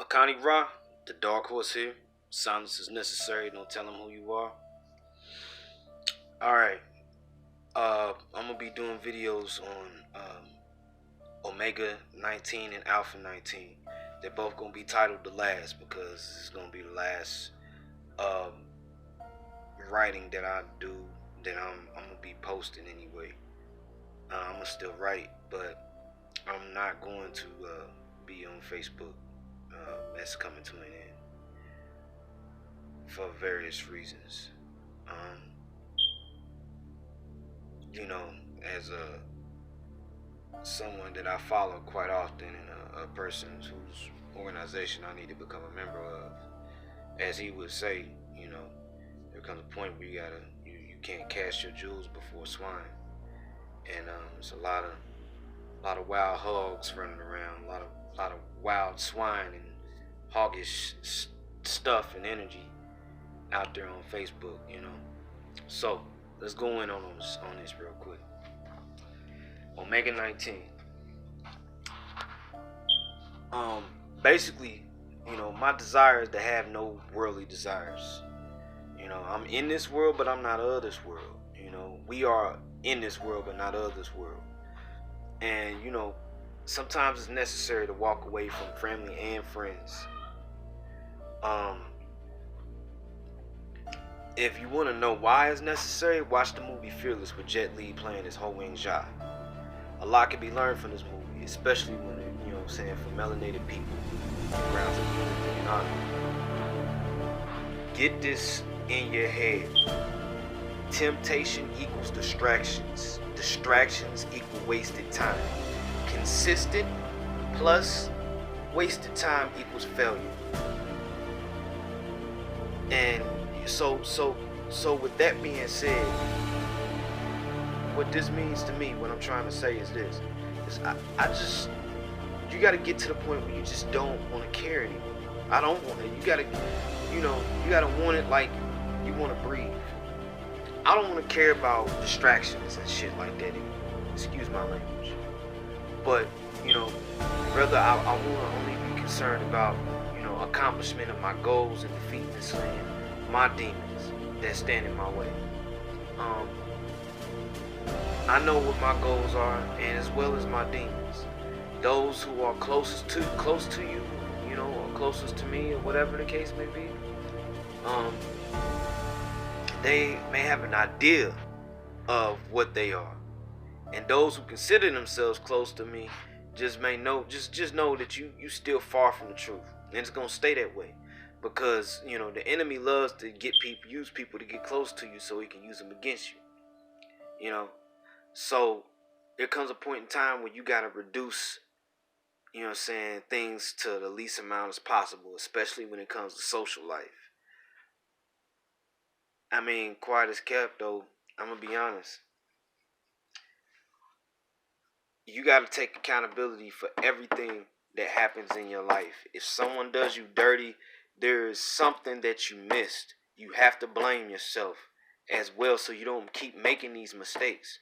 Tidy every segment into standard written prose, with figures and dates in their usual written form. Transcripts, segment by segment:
Connie Ra, the Dark Horse here. Silence is necessary. Don't tell them who you are. All right. I'm gonna be doing videos on Omega 19 and Alpha 19. They're both gonna be titled The Last because it's gonna be the last writing that I do that I'm gonna be posting anyway. I'm gonna still write, but I'm not going to be on Facebook. That's coming to an end for various reasons. You know, as someone that I follow quite often and a person whose organization I need to become a member of, as he would say, you know, there comes a point where you can't cast your jewels before swine, and it's a lot of wild hogs running around, a lot of wild swine and hoggish stuff and energy out there on Facebook, you know. So let's go in on this real quick. Omega 19. Basically, you know, my desire is to have no worldly desires. You know, I'm in this world, but I'm not of this world. You know, we are in this world, but not of this world. And, you know, sometimes it's necessary to walk away from family and friends. If you want to know why it's necessary, watch the movie Fearless with Jet Li playing as Ho Wing Jai. A lot can be learned from this movie, especially when it, you know what I'm saying, for melanated people. Grounds of unity and honor. Get this in your head. Temptation equals distractions. Distractions equal wasted time. Consistent plus wasted time equals failure. And so with that being said, what this means to me, what I'm trying to say is this. You gotta get to the point where you just don't want to care anymore. I don't want it. You gotta want it like you want to breathe. I don't want to care about distractions and shit like that anymore. Excuse my language. But, you know, rather I want to only be concerned about, you know, accomplishment of my goals and defeating and slaying my demons that stand in my way. I know what my goals are, and as well as my demons. Those who are close to you, you know, or closest to me, or whatever the case may be, they may have an idea of what they are. And those who consider themselves close to me just know that you still far from the truth. And it's gonna stay that way. Because, you know, the enemy loves to use people to get close to you so he can use them against you. You know? So there comes a point in time where you gotta reduce, you know what I'm saying, things to the least amount as possible, especially when it comes to social life. I mean, quiet as kept though, I'm gonna be honest. You gotta take accountability for everything that happens in your life. If someone does you dirty, there is something that you missed. You have to blame yourself as well so you don't keep making these mistakes.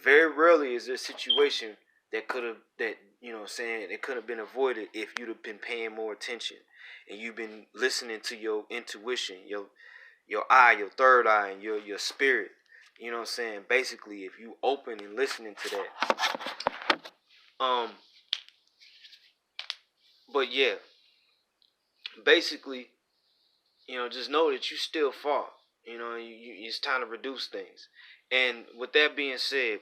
Very rarely is there a situation that you know what I'm saying, it could have been avoided if you'd have been paying more attention and you've been listening to your intuition, your eye, your third eye, and your spirit. You know what I'm saying? Basically, if you open and listening to that. But yeah, basically, you know, just know that you still fall. You know, it's time to reduce things. And with that being said,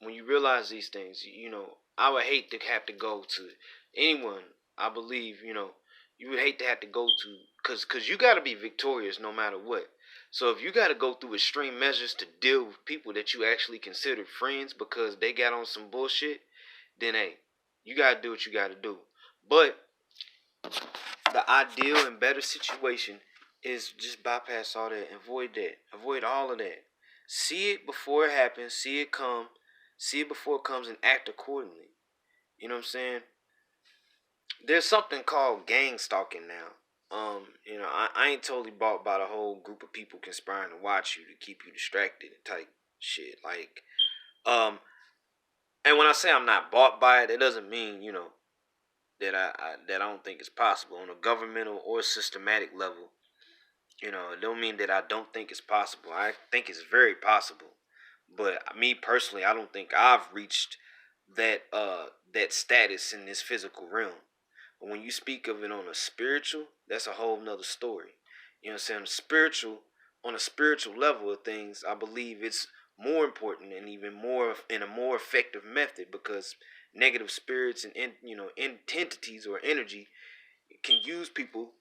when you realize these things, you know, I would hate to have to go to anyone. I believe, you know, you would hate to have to go to, cause you got to be victorious no matter what. So if you got to go through extreme measures to deal with people that you actually consider friends because they got on some bullshit, then hey, you got to do what you got to do. But the ideal and better situation is just bypass all that, avoid all of that. See it before it happens, see it before it comes, and act accordingly. You know what I'm saying? There's something called gang stalking now. You know, I ain't totally bought by the whole group of people conspiring to watch you to keep you distracted and type shit. Like, and when I say I'm not bought by it, it doesn't mean, you know, that I don't think is possible on a governmental or systematic level. You know, it don't mean that I don't think it's possible. I think it's very possible. But me personally, I don't think I've reached that status in this physical realm. But when you speak of it on a spiritual, that's a whole nother story. You know what I'm saying? Spiritual, on a spiritual level of things, I believe it's more important and even more in a more effective method, because negative spirits and entities or energy can use people,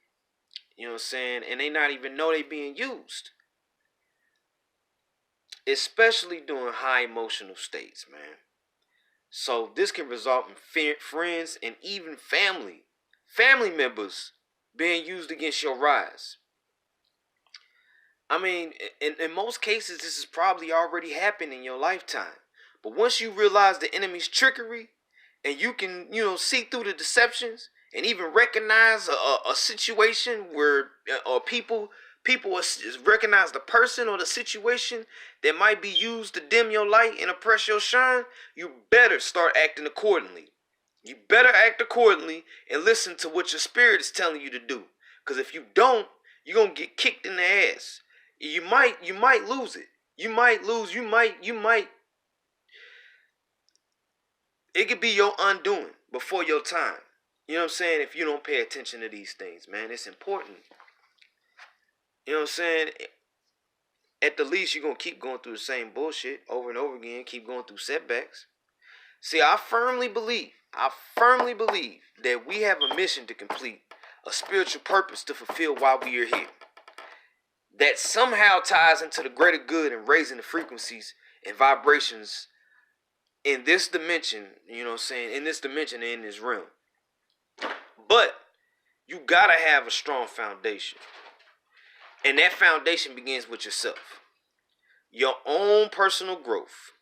you know what I'm saying, and they not even know they being used. Especially during high emotional states, man. So this can result in friends and even family members being used against your rise. I mean, in most cases, this has probably already happened in your lifetime. But once you realize the enemy's trickery, and you can, see through the deceptions, and even recognize a situation where, or people recognize the person or the situation that might be used to dim your light and oppress your shine, you better start acting accordingly. You better act accordingly and listen to what your spirit is telling you to do. Because if you don't, you're gonna get kicked in the ass. You might lose it. You might it could be your undoing before your time. You know what I'm saying? If you don't pay attention to these things, man, it's important. You know what I'm saying? At the least, you're going to keep going through the same bullshit over and over again, keep going through setbacks. See, I firmly believe that we have a mission to complete, a spiritual purpose to fulfill while we are here. That somehow ties into the greater good and raising the frequencies and vibrations in this dimension, you know what I'm saying, in this dimension and in this realm. But you gotta have a strong foundation. And that foundation begins with yourself. Your own personal growth.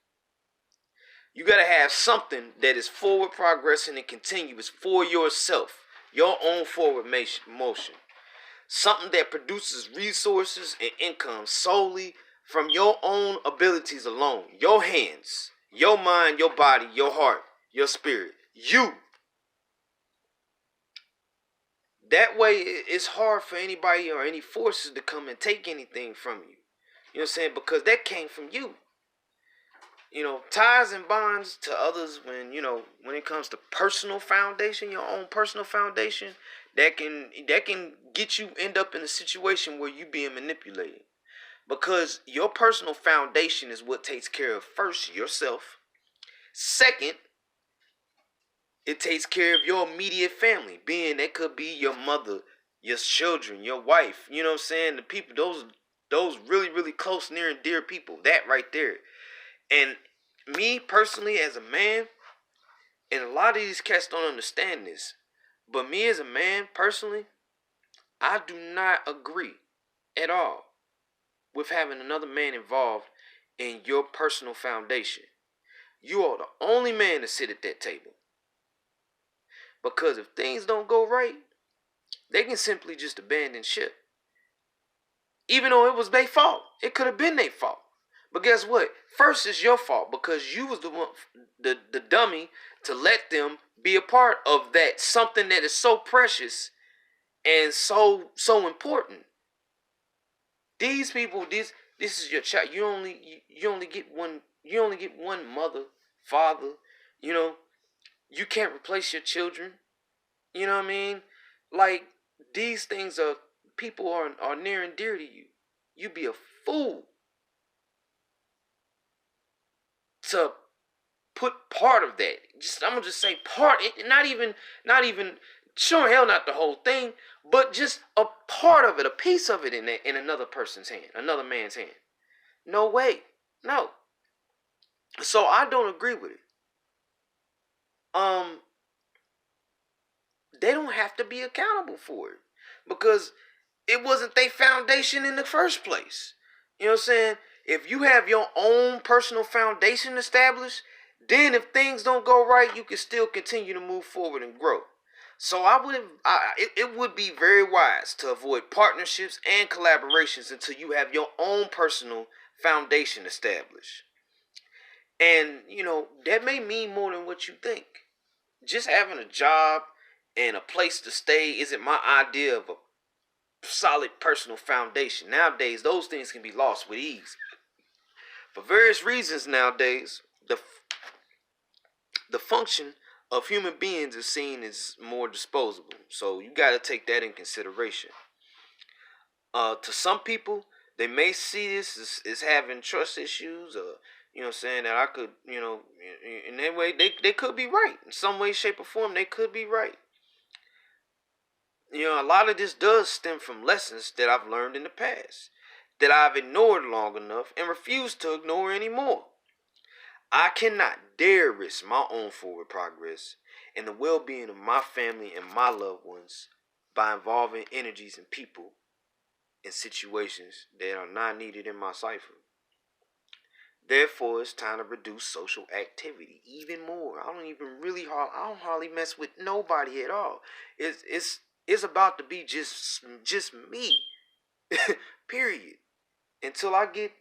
You gotta have something that is forward progressing and continuous for yourself. Your own forward motion. Something that produces resources and income solely from your own abilities alone. Your hands, your mind, your body, your heart, your spirit. You. That way, it's hard for anybody or any forces to come and take anything from you. You know what I'm saying? Because that came from you. Ties and bonds to others, when it comes to personal foundation, your own personal foundation, that can get you end up in a situation where you being manipulated. Because your personal foundation is what takes care of, first, yourself. Second, it takes care of your immediate family, being that could be your mother, your children, your wife. You know what I'm saying? The people, those really, really close, near and dear people. That right there. And me personally, as a man, and a lot of these cats don't understand this, but me as a man personally, I do not agree at all with having another man involved in your personal foundation. You are the only man to sit at that table. Because if things don't go right, they can simply just abandon ship. Even though it was their fault. It could have been their fault. But guess what? First, it's your fault because you was the one, the dummy, to let them be a part of that something that is so precious and so important. These people, this is your child. You only get one mother, father. You can't replace your children. You know what I mean? Like, these things people are near and dear to you. You'd be a fool to put part of that. I'm gonna just say part. Not even. Sure, hell, not the whole thing, but just a part of it, a piece of it in another person's hand, another man's hand. No way, no. So I don't agree with it. They don't have to be accountable for it because it wasn't their foundation in the first place. You know what I'm saying? If you have your own personal foundation established, then if things don't go right, you can still continue to move forward and grow. So it would be very wise to avoid partnerships and collaborations until you have your own personal foundation established. And that may mean more than what you think. Just having a job and a place to stay isn't my idea of a solid personal foundation. Nowadays, those things can be lost with ease. For various reasons nowadays, the function of human beings is seen as more disposable. So you got to take that in consideration. To some people, they may see this as having trust issues, or that I could, in that way, they could be right. In some way, shape, or form, they could be right. A lot of this does stem from lessons that I've learned in the past, that I've ignored long enough and refuse to ignore anymore. I cannot dare risk my own forward progress and the well-being of my family and my loved ones by involving energies and people in situations that are not needed in my cipher. Therefore, it's time to reduce social activity even more. I don't hardly mess with nobody at all. It's about to be just me. Period. Until I get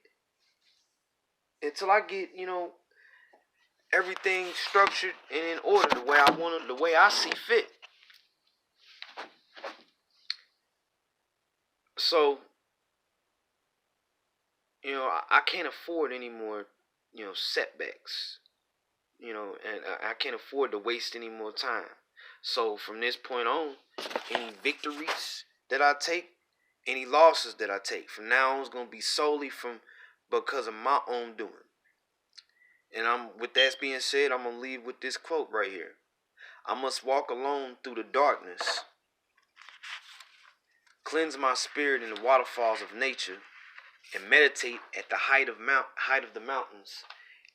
everything structured and in order the way I want it, the way I see fit. So, I can't afford any more, setbacks. And I can't afford to waste any more time. So from this point on, any victories that I take, any losses that I take from now on is gonna be solely from because of my own doing. And with that being said, I'm gonna leave with this quote right here. I must walk alone through the darkness, cleanse my spirit in the waterfalls of nature, and meditate at the height of the mountains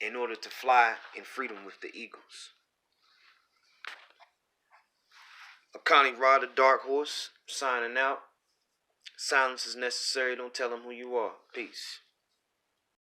in order to fly in freedom with the eagles. Akani Rod, the Dark Horse, signing out. Silence is necessary. Don't tell them who you are. Peace.